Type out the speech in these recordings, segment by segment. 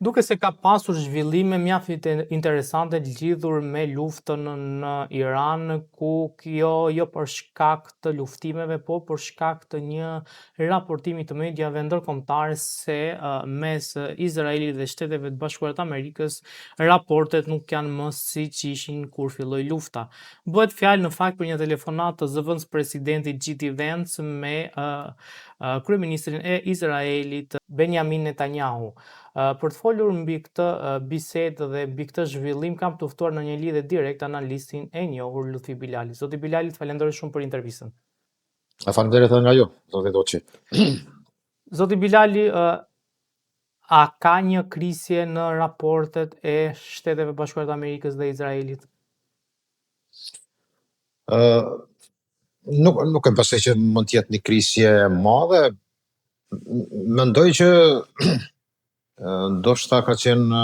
Duke se ka pasur zhvillime mjaft interesante lidhur me luftën në Iran, ku kjo jo për shkak të luftimeve, po për shkak të një raportimi të mediave ndërkombëtare se mes Izraelit dhe Shteteve të Bashkuara të Amerikës raportet nuk janë më siç ishin kur filloi lufta. Bëhet fjalë në fakt për një telefonat të zëvendës presidentit J.D. Vance me kryeministrin e Izraelit Benjamin Netanyahu. Për të folur mbi këtë bisedë dhe mbi këtë zhvillim, kam të ftuar në një lidhje direkt analistin e njohur Lutfi Bilali. Zoti Bilali, falenderoj shumë për intervistën. Faleminderit edhe nga ju, zoti Doçi. Zoti Bilali, a ka një krisje në raportet e Shteteve Bashkuara të Amerikës dhe Izraelit? Nuk e besoj që mund të jetë një krisje e madhe. Mendoj që ndoshta ka qenë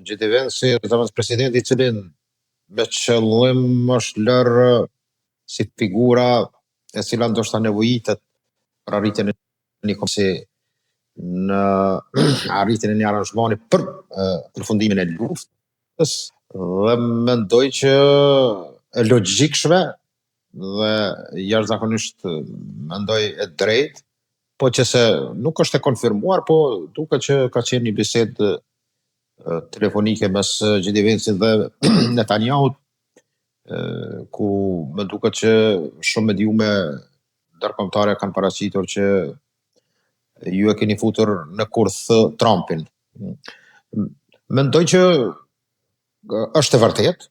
J.D. Vance, zëvendës presidenti, i cili me qëllim është lërë si figura e cila ndoshta nevojitet për arritjen e një komisi në arritjen e një aranzhmani për përfundimin e luftës, dhe mendoj që e logjikshme dhe jashtëzakonisht mendoj e drejtë, po që se nuk është e konfirmuar, po duket që ka qenë një bisedë telefonike mes J.D. Vance dhe Netanyahut, ku më duket që shumë mediume ndërkombëtare kanë paraqitur që ju e keni futur në kurth Trumpin. Mendoj që është e vërtetë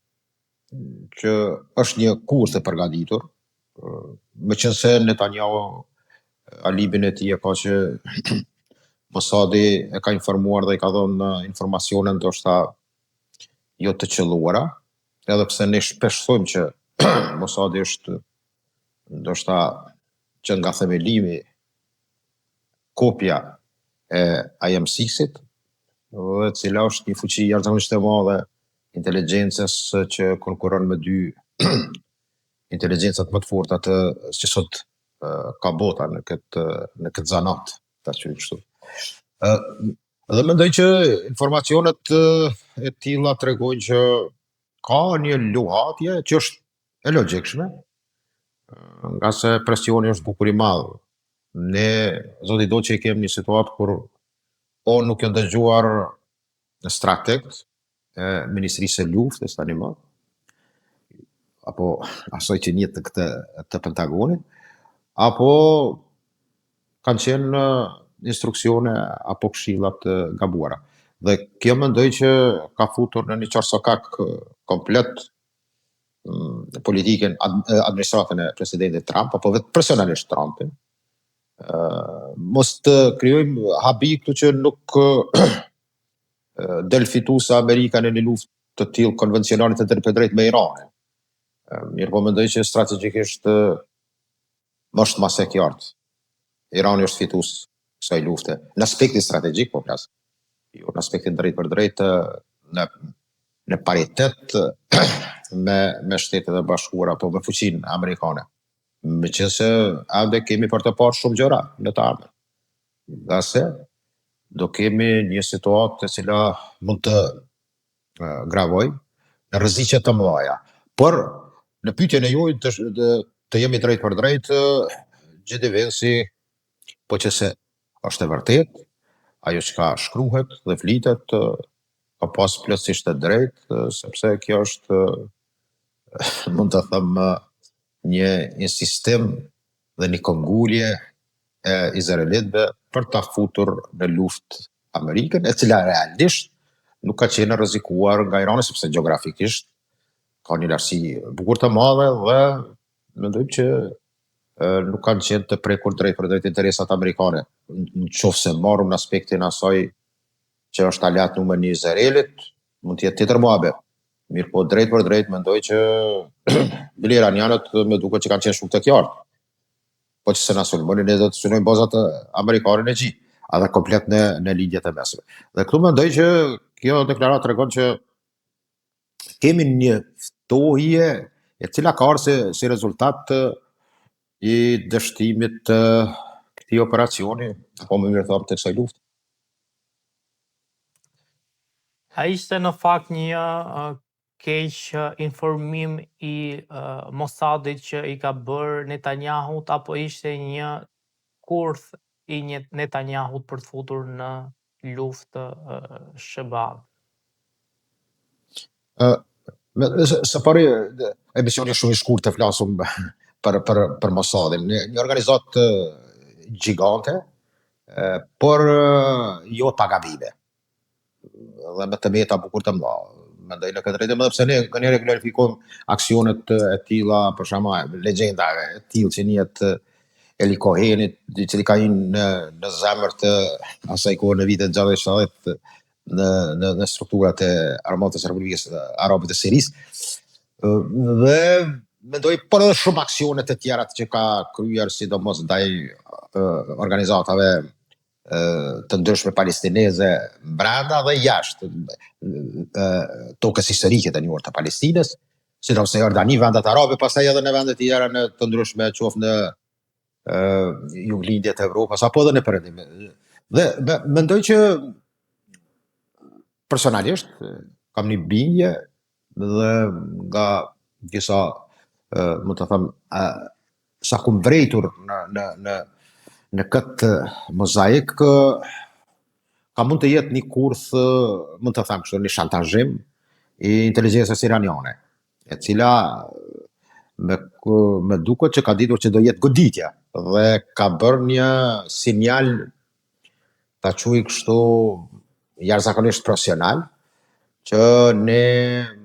që është një kurth e përgatitur, meqense Netanyahu alibin e tij e ka që Mossadi e ka informuar dhe i ka dhënë informacione ndoshta jo të qelluara, edhe pse ne shpesh thojmë që Mossadi është ndoshta që nga themelimi kopja e IM6-it, dhe cila është një fuqi jashtëzakonisht e madhe inteligjencës që konkuron me dy inteligjencat më të forta që sot ka bota në këtë zanat, ta quajmë kështu. Dhe mendoj që informacionet e tilla tregojnë që ka një luhatje që është e logjikshme, nga se presioni është bukur i madh. Ne, zoti Doçi, kemi një situatë kur o nuk janë dëgjuar strategët e Ministrisë së Luftës tani më, apo asoj që njët të Pentagonit, apo kanë qenë instruksione apo këshillat të gabuara. Dhe kjo mendoj që ka futur në një qarsokak komplet politikën, administratën e presidentit Trump, apo vetë personalisht Trumpin. Mos të krijojmë habi këtu që nuk del fituese Amerika në një luftë të tillë konvencionale të drejtë me Iranin. Mirë po mendoj që strategjikisht është mas e qartë. Irani është fitues kësaj lufte. Në aspektin strategjik po flas. Jo në aspektin drejt për drejt, në paritet me Shtetet e Bashkuara apo me fuqinë amerikane. Meqense ande kemi për të parë shumë gjëra në të ardhmen. Nga se do kemi një situatë e cila mund të gravoj në rreziqe të mëdha. Por në pyetjen e juaj të jemi drejt për drejt, J.D. Vance, po që se është e vërtetë, ajo që ka shkruhet dhe flitet, ka pas plotësisht të drejtë, sepse kjo është, mund të them, një insistim dhe një këmbgulje e izraelitëve për ta futur në luftë Amerikën, e cila realisht nuk ka qenë rrezikuar nga Irani, sepse gjeografikisht ka një lartësi bukur të madhe dhe mendoj që nuk kanë qenë të prekur drejt për drejt interesat amerikane. Në qoftë se marrum në aspektin asaj që është aliat numër 1 i Izraelit, mund të jetë tjetër muhabet. Mirë po drejt për drejt mendoj që bile iranianët me duket që kanë qenë shumë të qartë. Po që se na sulmoni, ne do të sulmojmë bazat amerikane në gjithë, edhe komplet në lidhjet e mesme. Dhe këtu mendoj që kjo deklaratë tregon që kemi një ftohje e cila ka ardhur si rezultat i dështimit të këtij operacioni, apo më mirë thënë të kësaj lufte. A ishte në fakt një keq informim i Mossadit që i ka bërë Netanyahut, apo ishte një kurth i Netanyahut për të futur në luftë shëball? Së pari, emisioni shumë i shkurt të flasum për Mossadin. Një organizatë gjigante, por jo pa gabime. Dhe me të meta bukur të mëdha. Mendoj në këtë drejtim, edhe pse ne nganjëherë glorifikojmë aksionet e tilla, për shembull, legjenda e tillë që njihet Eli Cohenit, i cili ka qenë në zemër të asaj kohe në vitet 60 në strukturat e armatës së Republikës Arabe të Sirisë. Dhe mendoj por edhe shumë aksione të tjera që ka kryer, sidomos ndaj organizatave të ndryshme palestineze brenda dhe jashtë tokës historike të njohur të Palestinës, sidomos në Jordani, vendet arabe, pastaj edhe në vendet tjera në të ndryshme, qoftë në juglindje të Evropës apo edhe në perëndim. Dhe mendoj që personalisht kam një bindje dhe nga disa më të them sa kum vrejtur në këtë mozaik, ka mund të jetë një kurth, mund të them kështu, një shantazhim i inteligjencës iraniane, e cila me duket që ka ditur që do jetë goditje dhe ka bërë një sinjal, ta quaj kështu, jashtëzakonisht profesional, që ne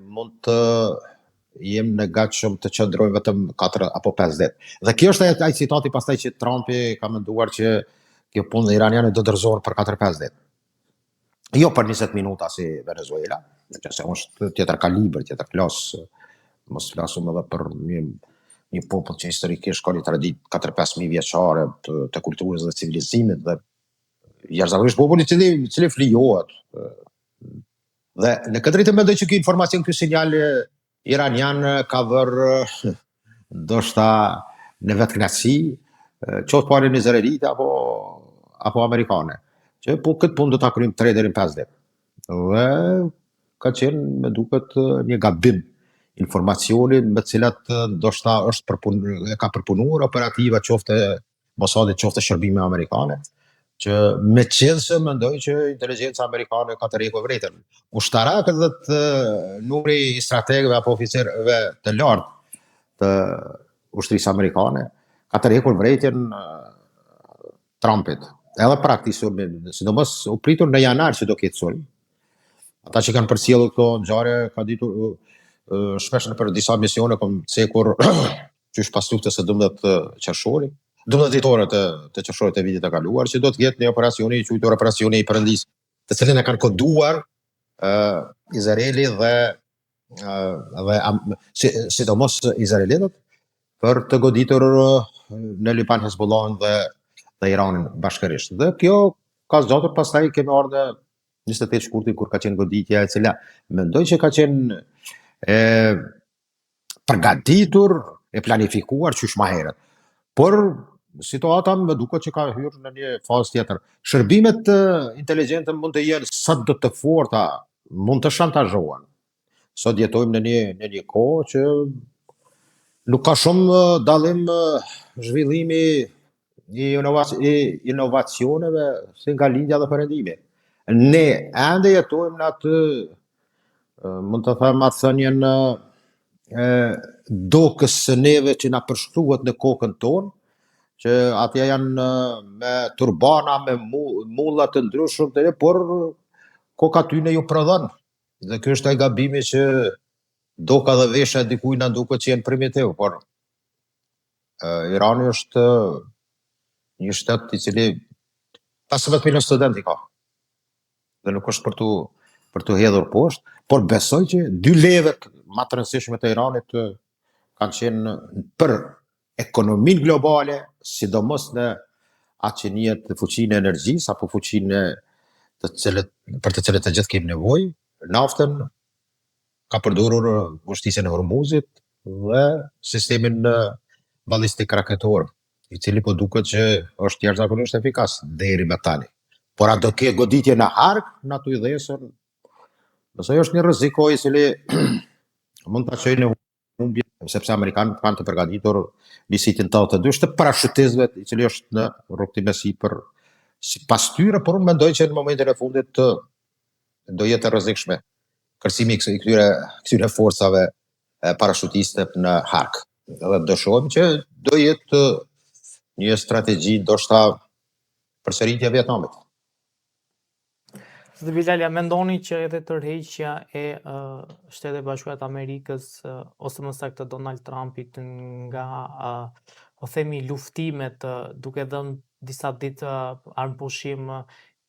mund të jem në gatshëm të qëndrojmë vetëm 4 apo 5 ditë. Dhe kjo është ai citati pastaj që Trumpi ka menduar që kjo punë iraniane do dorëzohen për 4-5 ditë. Jo për 20 minuta si Venezuela, se është tjetër kalibër, tjetër klasë, mos flasum edhe për një popull që historikisht ka një traditë 4-5 mijë vjeçare të kulturës dhe civilizimit, dhe jashtëzakonisht populli i cili flijohet. Dhe në këtë drejtim mendoj që ky informacion, ky sinjal iranian ka vërë ndoshta në vetkënaqësi, qoftë parën izraelite apo amerikane, që po këtë punë do ta kryejmë 3 deri në 5 ditë. Dhe ka qenë, me duket, një gabim informacioni me të cilat ndoshta ka përpunuar operativa qoftë Mossadit, qoftë shërbime amerikane, që me qëllëse mendoj që inteligjenca amerikane ka të rrekur vërejtën. Ushtarakët dhe të numri i strategëve apo oficerëve të lartë të ushtrisë amerikane ka të rrekur vërejtën Trumpit. Edhe praktikisht, sidomos u pritur në janar që do ketë sulm. Ata që kanë përcjellur këto ngjarje, ka ditur shpesh për disa misione kom cekur qysh pas luftës së 12 qershorit, 12 ditore të qershorit të vitit të kaluar, që do të jetë një operacioni i quajtur operacioni i Perëndisë, të cilin e kanë koduar Izraeli dhe sidomos izraelitët për të goditur në Liban Hezbollahun dhe Iranin bashkërisht. Dhe kjo ka zgjatur, pastaj kemi ardhur në 28 shkurtit kur ka qenë goditja, e cila mendoj që ka qenë përgatitur e planifikuar qysh më herët. Por situata më duket që ka hyrë në një fazë tjetër. Shërbimet inteligjente mund të jenë sa do të forta, mund të shantazhohen. Sot jetojmë në një kohë që nuk ka shumë dallim zhvillimi i inovacioneve si nga lindja dhe perëndimi. Ne ende jetojmë në atë, mund të them atë thënien dokës së neve që na përshkruhet në kokën tonë, që atje janë me turbana, me mulla të ndryshëm, por koka tyne ju prodhon. Dhe ky është ai gabimi që doka dhe vesha dikujt na duket që janë primitiv, por Irani është një shtet i cili 15 milion student i ka. Dhe nuk është për tu hedhur poshtë, por besoj që 2 levet më të rëndësishme të Iranit kanë qenë për ekonominë globale, sidomos në atë që njihet fuqinë e energjisë apo fuqinë për të cilët të gjithë kemi nevojë, naftën, ka përdorur ushtrisjen e Hormuzit dhe sistemin ballistik raketor, i cili po duket që është jashtëzakonisht efikas deri më tani. Por a do ke goditje në hark në ato idhesën? Besoj është një rrezik i cili mund ta çojë në humbje, sepse amerikanët kanë të përgatitur visitin 82 të parashutistëve, i cili është në rrugtim sipër pas tyre, por unë mendoj që në momentin e fundit do jetë e rrezikshme kërcimi i këtyre forcave parashutiste në hark. Edhe do shohim që do jetë një strategji ndoshta përsëritje e Vietnamit. Zë Bilal, a mendoni që edhe tërheqja e Shtetet Bashkuara të Amerikës ose më saktë Donald Trumpit nga po themi luftimet duke dhënë disa ditë armpushim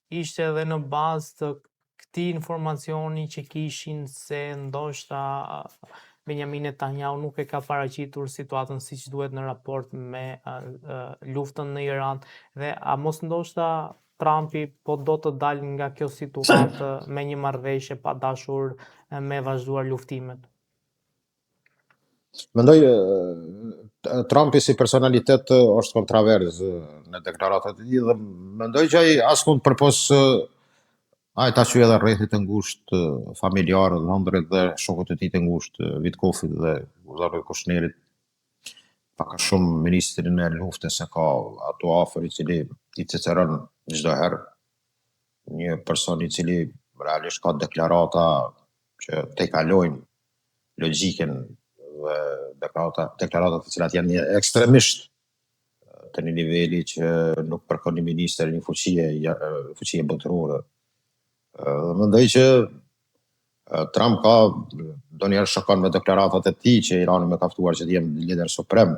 ishte edhe në bazë të këtij informacioni që kishin se ndoshta Benjamin Netanyahu nuk e ka paraqitur situatën siç duhet në raport me luftën në Iran, dhe a mos ndoshta Trumpi po do të dalë nga kjo situatë me një marrëveshje pa dashur me vazhduar luftimet? Mendoj Trumpi si personalitet është kontrovers në deklaratat e tij dhe mendoj që ai askund përpos ai ta qyë edhe rrethit të ngushtë familjar, dhëndrit dhe shokut të tij të ngushtë, Witkofit dhe Jared Kushnerit, pak a shumë ministrin e luftës se ka ato afër i cili i ceceron çdo herë, një person i cili realisht ka deklarata që tejkalojnë logjikën dhe deklaratat të cilat janë ekstremisht të një niveli që nuk përkon një minister një fuqie botërore. Mendoj që Trump ka ndonjëherë shokon me deklaratat e tij që Irani më ka ftuar që të jem lider suprem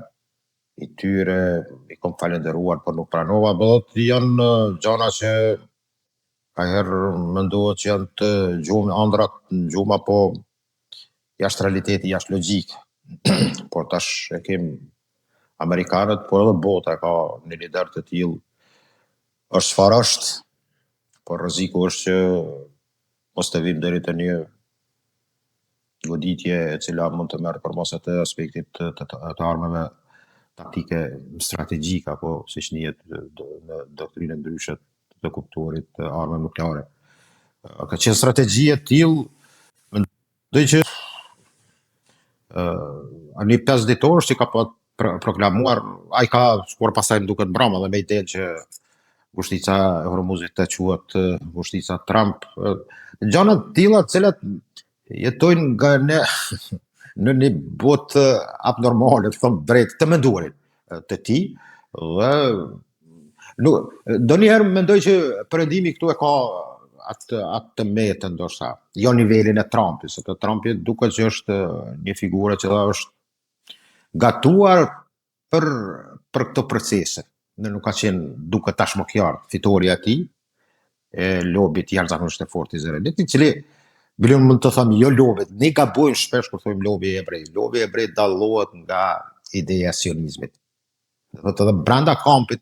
i tyre, i kom falenderuar, por nuk pranova, bëhet janë gjana që ka herë mendohet që janë të ëndrat në gjumë apo jashtë realiteti, jashtë logjik. Por tash e kem amerikanët, por edhe bota ka një lider të tillë, është çfarë është, por rreziku është që mos të vim deri te një goditje e cila mund të merret përmes atë aspektit të armëve taktike strategjike apo siç njihet në doktrinë ndryshe të kuptuarit të armëve nukleare. Ka qenë strategji e tillë, mendoj që një 5 ditor që ka proklamuar, ai ka shkuar pastaj më duket mbrapa dhe me idenë që ngushtica e Hormuzit të quhet ngushtica Trump. Gjëra të tilla të cilat jetojnë nga në një botë abnormale, të them drejt, të menduarit të tij dhe ndonjëherë mendoj që perëndimi këtu e ka atë të metën ndoshta, jo nivelin e Trumpit, sepse Trumpi duket që është një figurë që është gatuar për këto procese. Nuk ka qenë duket tashmë qartë fitoria e tij, e lobit jashtëzakonisht të fortë izraelit, i cili Bilion mund të them jo lobit, ne gabojmë shpesh kur thojmë lobi hebrej. Lobi hebrej dallohet nga ideja e sionizmit. Edhe brenda kampit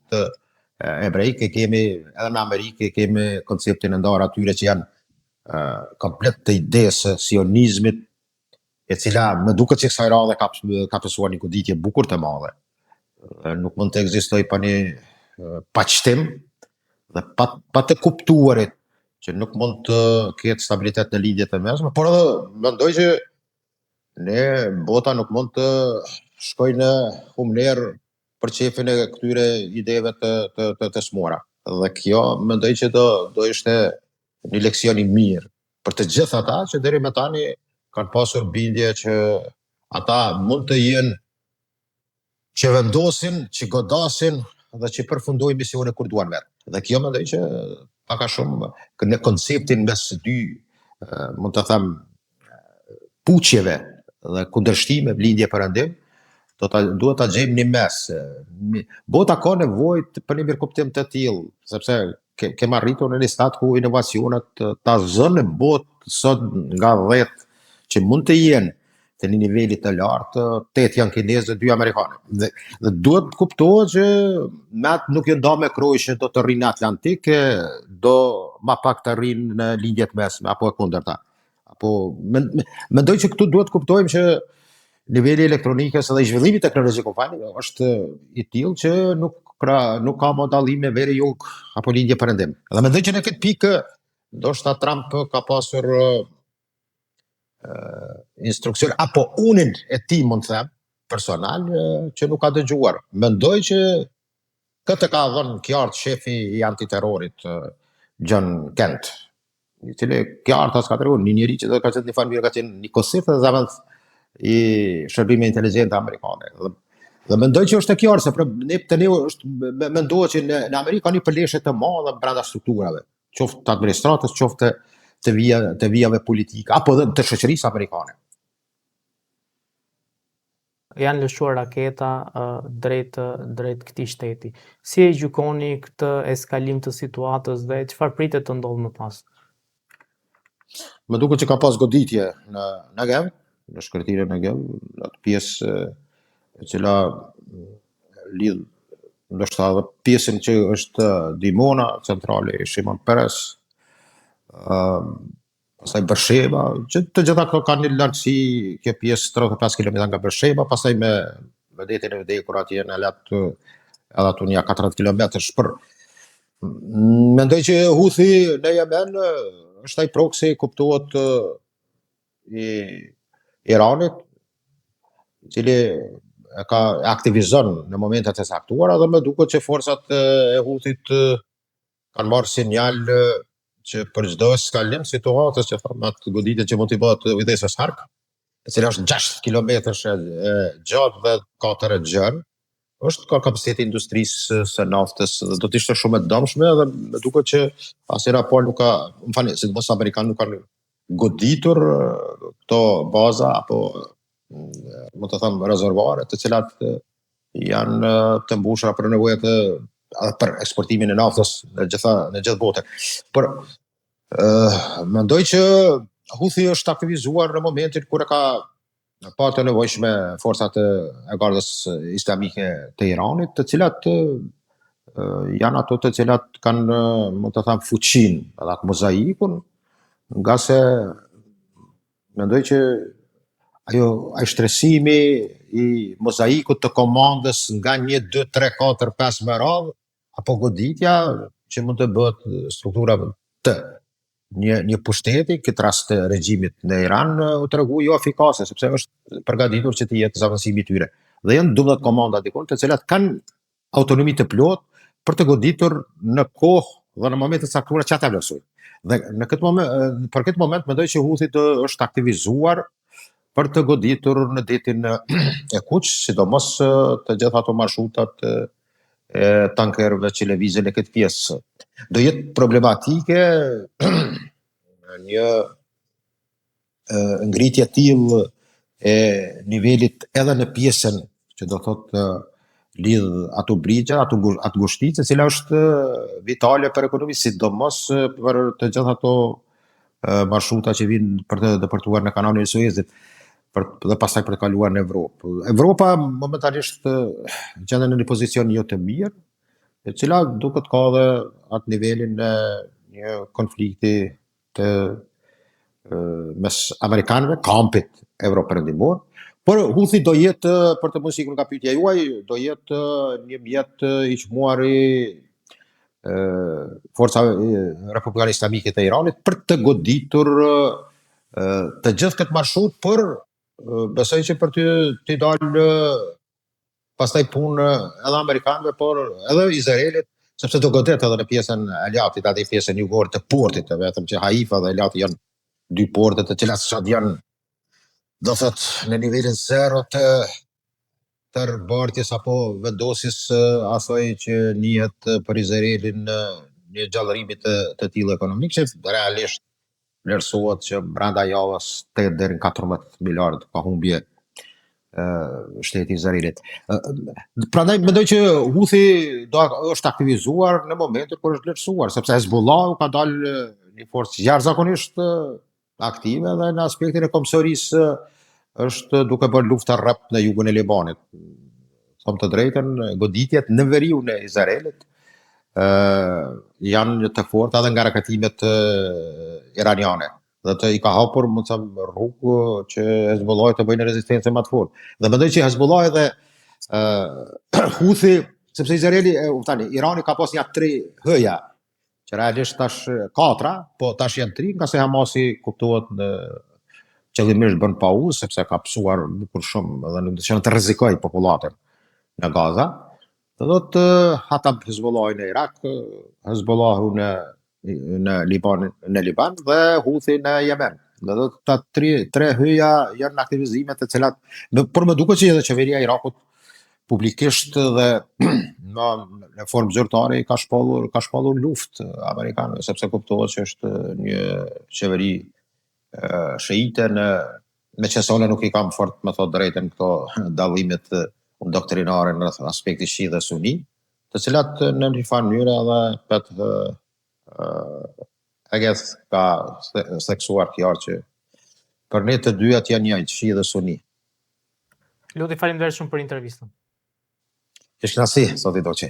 hebrejik e kemi, edhe në Amerikë kemi konceptin e ndarë atyre që janë komplet të idesë sionizmit, e cila më duket që kësaj radhe ka pësuar një goditje bukur të madhe. Nuk mund të ekzistojë pa një paqëtim dhe pa të kuptuarit që nuk mund të ketë stabilitet në lidhjet e mesme, por edhe mendoj që ne bota nuk mund të shkojë në humner për çefin e këtyre ideve të smora. Dhe kjo mendoj që do ishte një leksion i mirë për të gjithë ata që deri më tani kanë pasur bindje që ata mund të jenë që vendosin, që godasin dhe që përfundojnë misionin kur duan vetë. Dhe kjo mendoj që pak a shumë në konceptin mes dy, mund të them, puqjeve dhe kundërshtimeve, lindje perëndim, duhet ta gjejmë një mes. Bota ka nevojë për një mirëkuptim të tillë, sepse kemi arritur në një stad ku inovacionet ta zënë botë sot nga 10 që mund të jenë të një niveli të lartë, 8 janë kinezë dhe 2 amerikanë. Dhe duhet kuptohet që metë nuk janë da me krojshë, do të rrinë në Atlantik, do ma pak të rrinë në lindjet mesme, apo e kundërta. Mendoj që këtu duhet kuptojmë që niveli elektronikës dhe i zhvillimit teknologjik është i tillë që nuk ka modallime veri jug apo lindje perëndim. Dhe mendoj që në këtë pikë ndoshta Trump ka pasur instruksion, apo unin e ti mund të them, personal, që nuk ka dëgjuar. Mendoj që këtë ka dhënë qartë shefi i antiterrorit, John Kent, i cili qartë as ka treguar, një njeri që do ka qenë një farë mirë, ka qenë një kosif dhe zamën i shërbime inteligjente amerikane. Dhe mendoj që është e qartë, se të ne është mendohet që në Amerikë ka një përleshje të madhe brenda strukturave, qoftë të administratës, qoftë të vijave politike, apo dhe të shoqërisë amerikane. Janë lëshuar raketa drejt këtij shteti. Si e gjykoni këtë eskalim të situatës dhe çfarë pritet të ndodhë më pas? Më duket që ka pas goditje në Negev, në shkërtirën e Negev, në atë pjesë e cila lidh ndoshta edhe pjesën që është Dimona, centrale e Shimon Peres, pastaj Bersheba, që të gjitha këto kanë një lartësi, kjo pjesë 35 km nga Bersheba, pastaj me detin e vdekur atje në edhe aty një 40 km për. Mendoj që Houthi në Yemen është ai proksi, kuptohet, i Iranit, i cili ka aktivizon në momentet e saktuara, dhe më duket që forcat e Houthit kanë marrë sinjal që për çdo eskalim situatës, që thonë atë goditje që mund t'i bëhet kujdeses hark, e cila është 6 kilometrash e gjatë dhe 4 e gjerë, është ka kapaciteti industrisë së naftës, dhe do të ishte shumë e dëmshme, dhe më duket që asnjë raport nuk ka, më falni, sidomos amerikanë nuk kanë goditur këto baza apo më të them rezervuare, të cilat janë të mbushura për nevojat për eksportimin e naftës në gjithë botën. Por mendoj që Houthi është aktivizuar në momentin kur e ka pa të nevojshme forcat e Gardës Islamike të Iranit, të cilat janë ato të cilat kanë, më të them, fuqinë edhe atë mozaikun, nga se mendoj që ai shtresimi i mozaikut të komandës nga 1, 2, 3, 4, 5 me radhë, apo goditja që mund të bëhet struktura të një pushteti, këtë rast të regjimit në Iran, u tregu jo efikase, sepse është përgatitur që të jetë zavancimi i tyre. Dhe janë 12 komanda dikon, të cilat kanë autonomi të plot për të goditur në kohë dhe në momente të caktuara që ata vlerësojnë. Dhe për këtë moment mendoj që Houthi është aktivizuar për të goditur në detin e Kuq, sidomos të gjitha ato marsrutat e tankerëve që lëvizin në këtë pjesë. Do jetë problematike një ngritje e tillë e nivelit edhe në pjesën që do thotë lidh ato brigja, atë ngushticë, e cila është vitale për ekonominë, sidomos për të gjitha ato marshruta që vinë për të depërtuar në kanalin e Suezit, dhe pastaj për të kaluar në Evropë. Evropa momentarisht gjendet në një pozicion jo të mirë, e cila duket ka dhe atë nivelin e një konflikti të mes amerikanëve, kampit evropërëndimor, por Houthi do jetë, për të mos ikur nga pyetja juaj, do jetë një mjet i çmuar i forcave republikane islamike të Iranit për të goditur të gjithë këtë marshrut, për besoj që për të dalë pastaj punë edhe amerikanëve, por edhe Izraelit, sepse do godet edhe në pjesën e Elatit, atë pjesën jugore të portit, vetëm që Haifa dhe Elati janë 2 porte të cilat sot janë, do thotë, në nivelin 0 të tërbartjes apo vendosjes asaj që njihet për Izraelin një gjallërimi të tillë ekonomik, që realisht vlerësohet që brenda javës 8 deri në 14 miliardë ka humbje shteti i Izraelit. Prandaj mendoj që Houthi është aktivizuar në momentin kur është vlerësuar, sepse Hezbollahu ka dalë një forcë jashtëzakonisht aktive, dhe në aspektin e komsorisë është duke bërë lufta rrap në jugun e Libanit. Them të drejtën, goditjet në veriun e Izraelit janë të forta edhe nga raketimet iraniane, dhe të i ka hapur, më të them, rrugë që Hezbollahu të bëjnë rezistencë më të fortë. Dhe mendoj që Hezbollahu dhe Houthi, sepse Izraeli, Irani ka pas një 3 hëja, që realisht tash 4, po tash janë 3, nga se Hamasi kuptohet qëllimisht bën pauzë sepse ka psuar bukur shumë dhe nuk dëshiron të rrezikoj popullatën në Gaza. Do thotë ata Hezbollah në Irak, Hezbollahu në Liban dhe Houthi në Yemen. Do thotë ta tre hyja janë aktivizime të cilat por më duket që edhe qeveria e Irakut publikisht dhe në formë zyrtare ka shpallur luftë amerikanëve sepse kuptohet që është një qeveri shiite me qësone nuk i kam fort me thot drejtën këto dallimet doktrinare në aspekti shi dhe suni, të cilat në një farë mënyrë edhe petë ka theksuar qartë që për ne të dyat janë njëjtë, shi dhe suni. Loti, faleminderit shumë për intervistën. Ishkënaqësi, zoti Doçi.